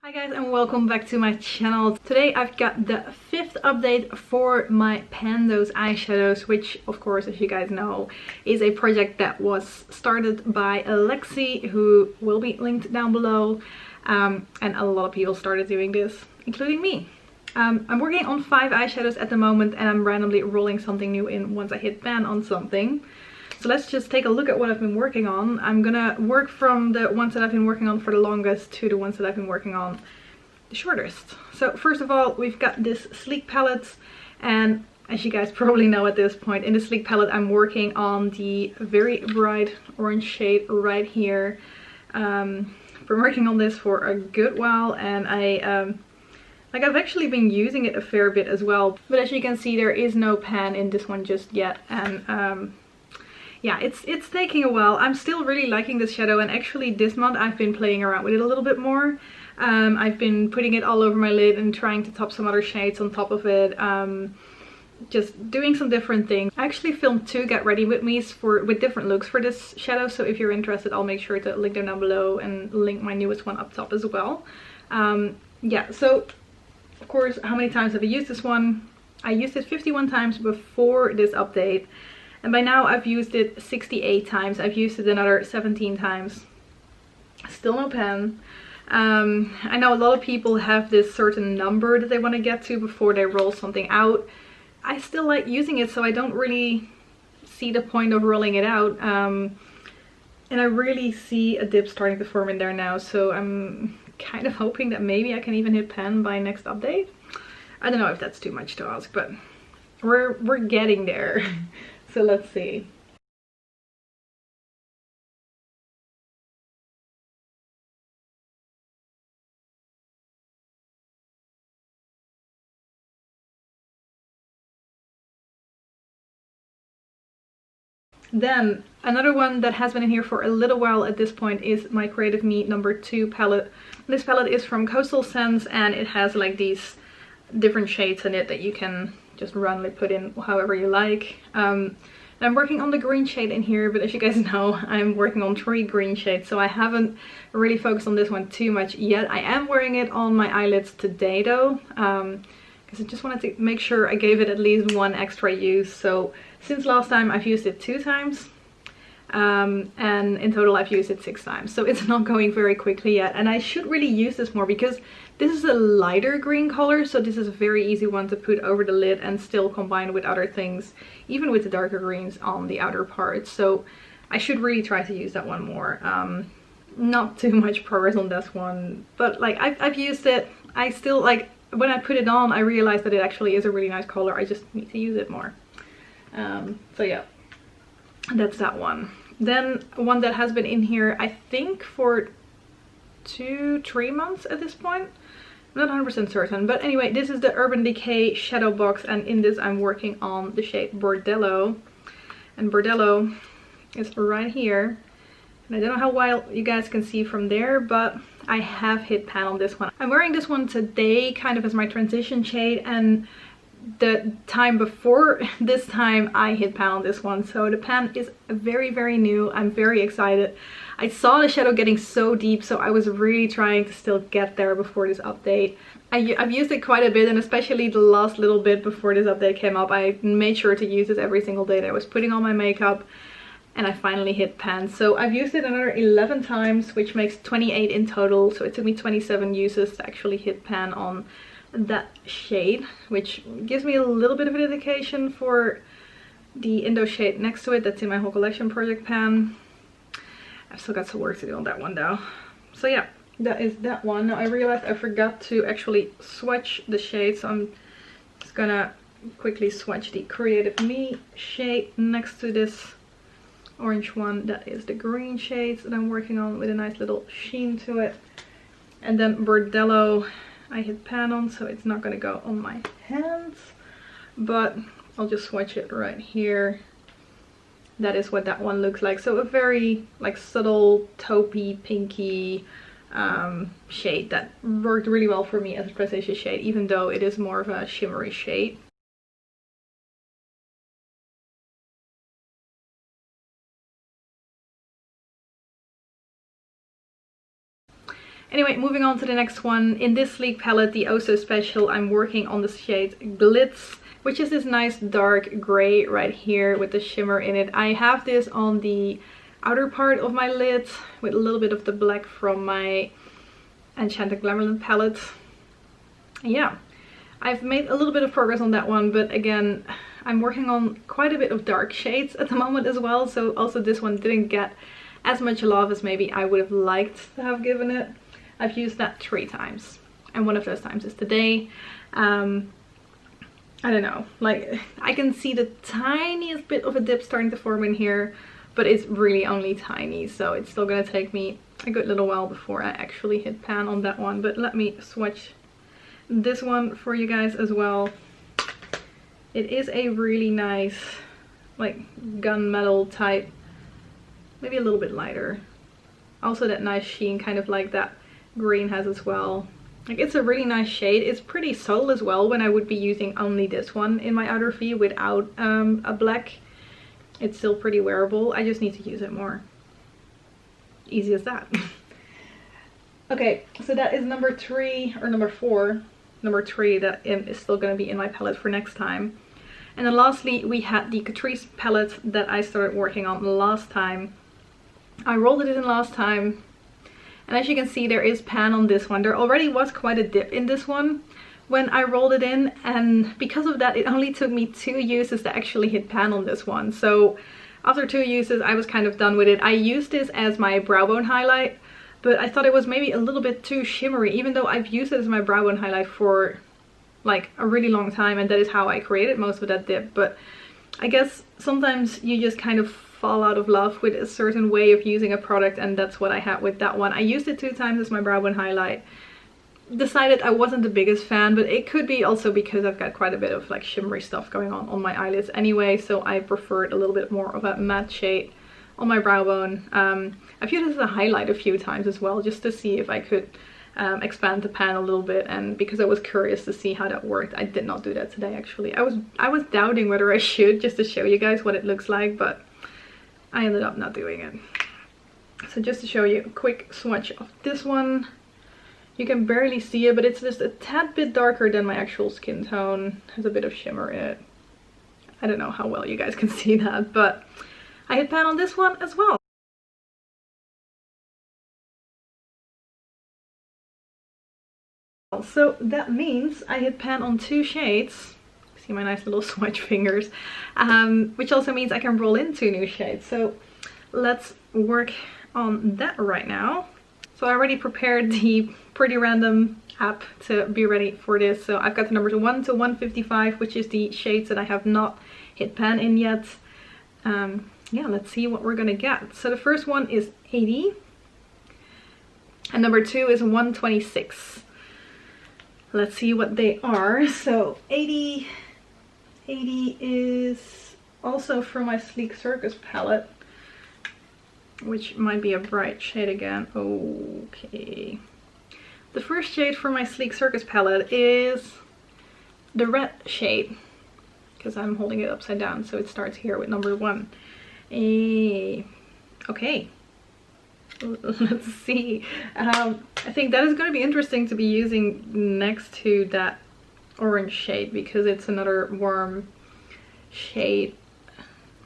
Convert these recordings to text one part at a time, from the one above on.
Hi guys, and welcome back to my channel. Today I've got the 5th update for my Pandos eyeshadows, which of course, as you guys know, is a project that was started by Alexi, who will be linked down below, and a lot of people started doing this, including me. I'm working on 5 eyeshadows at the moment, and I'm randomly rolling something new in once I hit pan on something. So let's just take a look at what I've been working on. I'm gonna work from the ones that I've been working on for the longest to the ones that I've been working on the shortest. So first of all, we've got this sleek palette, and as you guys probably know at this point, in the sleek palette I'm working on the very bright orange shade right here. Been working on this for a good while, and I've actually been using it a fair bit as well, but as you can see there is no pan in this one just yet, and yeah, it's taking a while. I'm still really liking this shadow, and actually this month I've been playing around with it a little bit more. I've been putting it all over my lid and trying to top some other shades on top of it. Just doing some different things. I actually filmed 2 get ready with me's with different looks for this shadow, so if you're interested I'll make sure to link them down below and link my newest one up top as well. Yeah, so of course, how many times have I used this one? I used it 51 times before this update. And by now I've used it 68 times. I've used it another 17 times. Still no pen. I know a lot of people have this certain number that they want to get to before they roll something out. I still like using it, so I don't really see the point of rolling it out. And I really see a dip starting to form in there now, so I'm kind of hoping that maybe I can even hit pen by next update. I don't know if that's too much to ask, but we're getting there. So let's see. Then another one that has been in here for a little while at this point is my Creative Me #2 palette. This palette is from Coastal Scents, and it has like these different shades in it that you can just randomly put in however you like. I'm working on the green shade in here, but as you guys know, I'm working on 3 green shades, so I haven't really focused on this one too much yet. I am wearing it on my eyelids today though, because I just wanted to make sure I gave it at least 1 extra use. So since last time I've used it 2 times, and in total I've used it 6 times, so it's not going very quickly yet, and I should really use this more because this is a lighter green color, so this is a very easy one to put over the lid and still combine with other things, even with the darker greens on the outer part. So I should really try to use that one more. Not too much progress on this one, but like I've used it. I still like, when I put it on I realized that it actually is a really nice color. I just need to use it more. So yeah, that's that one. Then one that has been in here I think for 2-3 months at this point. I'm not 100% certain, but anyway, this is the Urban Decay shadow box, and in this I'm working on the shade Bordello, and Bordello is right here. And I don't know how well you guys can see from there, but I have hit pan on this one. I'm wearing this one today kind of as my transition shade, and the time before this time I hit pan on this one, so the pan is very, very new. I'm very excited. I saw the shadow getting so deep, so I was really trying to still get there before this update. I've used it quite a bit, and especially the last little bit before this update came up, I made sure to use it every single day that I was putting on my makeup, and I finally hit pan. So I've used it another 11 times, which makes 28 in total, so it took me 27 uses to actually hit pan on that shade, which gives me a little bit of an indication for the Indo shade next to it that's in my whole collection project pan. I've still got some work to do on that one though. So yeah, that is that one. Now I realized I forgot to actually swatch the shade, so I'm just gonna quickly swatch the Creative Me shade next to this orange one. That is the green shades that I'm working on with a nice little sheen to it. And then Bordello I hit pan on, so it's not gonna go on my hands, but I'll just swatch it right here. That is what that one looks like. So a very like subtle taupey pinky shade that worked really well for me as a transition shade, even though it is more of a shimmery shade. Anyway, moving on to the next one. In this sleek palette, the Oh So Special, I'm working on the shade Glitz, which is this nice dark gray right here with the shimmer in it. I have this on the outer part of my lids with a little bit of the black from my Enchanted Glamourland palette. Yeah, I've made a little bit of progress on that one, but again, I'm working on quite a bit of dark shades at the moment as well, so also this one didn't get as much love as maybe I would have liked to have given it. I've used that 3 times, and one of those times is today. I don't know, like I can see the tiniest bit of a dip starting to form in here, but it's really only tiny, so it's still gonna take me a good little while before I actually hit pan on that one. But let me swatch this one for you guys as well. It is a really nice like gunmetal type, maybe a little bit lighter. Also that nice sheen, kind of like that green has as well. Like it's a really nice shade. It's pretty subtle as well when I would be using only this one in my outer V without a black. It's still pretty wearable. I just need to use it more. Easy as that. Okay, so that is number 3 or number 4. Number 3 that is still going to be in my palette for next time. And then lastly, we had the Catrice palette that I started working on last time. I rolled it in last time. And as you can see, there is pan on this one. There already was quite a dip in this one when I rolled it in, and because of that, it only took me 2 uses to actually hit pan on this one. So after 2 uses, I was kind of done with it. I used this as my brow bone highlight, but I thought it was maybe a little bit too shimmery, even though I've used it as my brow bone highlight for like a really long time, and that is how I created most of that dip. But I guess sometimes you just kind of fall out of love with a certain way of using a product, and that's what I had with that one. I used it 2 times as my brow bone highlight. Decided I wasn't the biggest fan, but it could be also because I've got quite a bit of like shimmery stuff going on my eyelids anyway, so I preferred a little bit more of a matte shade on my brow bone. I've used it as a highlight a few times as well, just to see if I could expand the pan a little bit, and because I was curious to see how that worked. I did not do that today actually. I was doubting whether I should, just to show you guys what it looks like, but I ended up not doing it. So just to show you a quick swatch of this one. You can barely see it, but it's just a tad bit darker than my actual skin tone. Has a bit of shimmer in it. I don't know how well you guys can see that, but I hit pan on this one as well. So that means I hit pan on 2 shades. See my nice little swatch fingers, which also means I can roll in 2 new shades. So let's work on that right now. So I already prepared the Pretty Random app to be ready for this. So I've got the numbers 1 to 155, which is the shades that I have not hit pan in yet. Yeah, let's see what we're gonna get. So the first one is 80, and number 2 is 126. Let's see what they are. So 80 is also from my Sleek Circus palette, which might be a bright shade again. Okay. The first shade for my Sleek Circus palette is the red shade, because I'm holding it upside down, so it starts here with number 1. Okay. Let's see. I think that is going to be interesting to be using next to that orange shade, because it's another warm shade.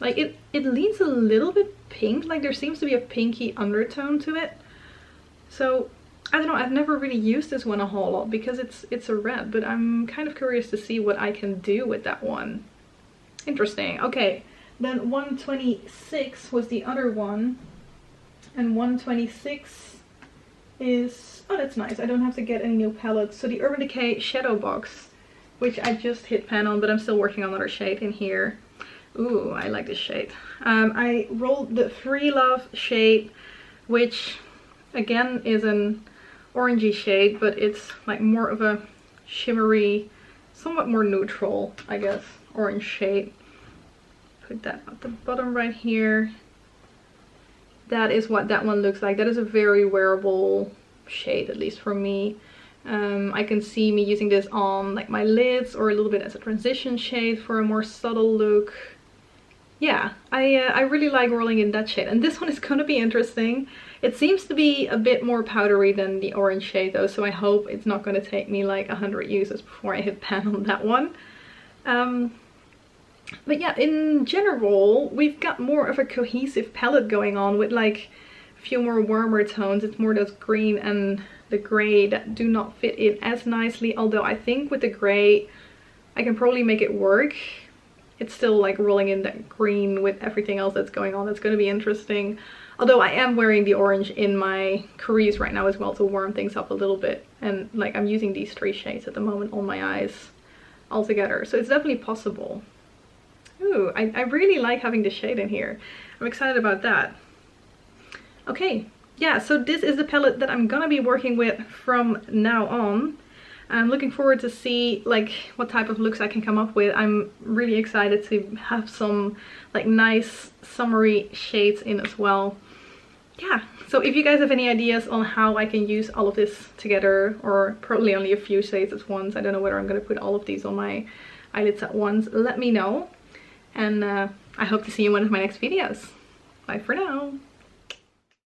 Like it leans a little bit pink, like there seems to be a pinky undertone to it. So I don't know, I've never really used this one a whole lot because it's a red, but I'm kind of curious to see what I can do with that one. Interesting. Okay, then 126 was the other one, and 126 is, oh that's nice, I don't have to get any new palettes. So the Urban Decay Shadow Box, which I just hit pan on, but I'm still working on another shade in here. Ooh, I like this shade. I rolled the Free Love shade, which again is an orangey shade, but it's like more of a shimmery, somewhat more neutral, I guess, orange shade. Put that at the bottom right here. That is what that one looks like. That is a very wearable shade, at least for me. I can see me using this on like my lids, or a little bit as a transition shade for a more subtle look. yeah, I really like rolling in that shade, and this one is gonna be interesting. It seems to be a bit more powdery than the orange shade though, so I hope it's not gonna take me like 100 uses before I hit pan on that one. But yeah, in general, we've got more of a cohesive palette going on with like a few more warmer tones. It's more those green and the gray that do not fit in as nicely, although I think with the gray I can probably make it work. It's still like rolling in that green with everything else that's going on. That's going to be interesting. Although I am wearing the orange in my crease right now as well to warm things up a little bit. And like I'm using these 3 shades at the moment on my eyes all together. So it's definitely possible. Ooh, I really like having the shade in here. I'm excited about that. Okay, yeah, so this is the palette that I'm gonna be working with from now on. I'm looking forward to see like what type of looks I can come up with. I'm really excited to have some like nice summery shades in as well. Yeah, so if you guys have any ideas on how I can use all of this together, or probably only a few shades at once, I don't know whether I'm gonna put all of these on my eyelids at once, let me know. And I hope to see you in one of my next videos. Bye for now.